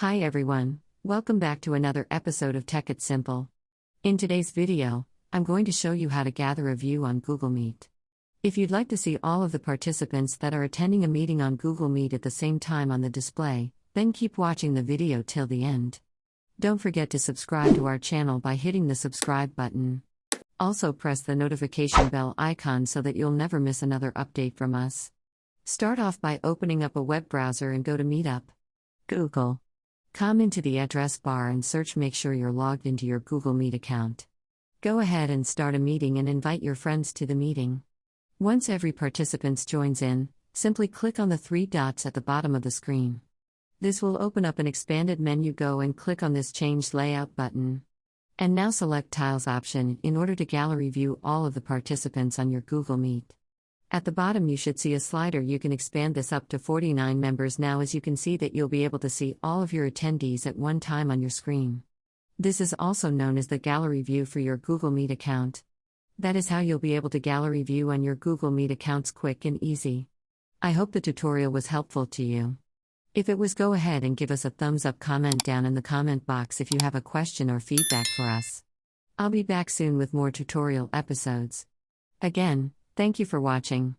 Hi everyone, welcome back to another episode of Tech It Simple. In today's video, I'm going to show you how to gather a view on Google Meet. If you'd like to see all of the participants that are attending a meeting on Google Meet at the same time on the display, then keep watching the video till the end. Don't forget to subscribe to our channel by hitting the subscribe button. Also press the notification bell icon so that you'll never miss another update from us. Start off by opening up a web browser and go to Meetup. Google. Come into the address bar and search. Make sure you're logged into your Google Meet account. Go ahead and start a meeting and invite your friends to the meeting. Once every participant joins in, simply click on the three dots at the bottom of the screen. This will open up an expanded menu. Go and click on this Change Layout button. And now select Tiles option in order to gallery view all of the participants on your Google Meet. At the bottom you should see a slider. You can expand this up to 49 members. Now as you can see that you'll be able to see all of your attendees at one time on your screen. This is also known as the gallery view for your Google Meet account. That is how you'll be able to gallery view on your Google Meet accounts quick and easy. I hope the tutorial was helpful to you. If it was, go ahead and give us a thumbs up. Comment down in the comment box if you have a question or feedback for us. I'll be back soon with more tutorial episodes. Again, thank you for watching.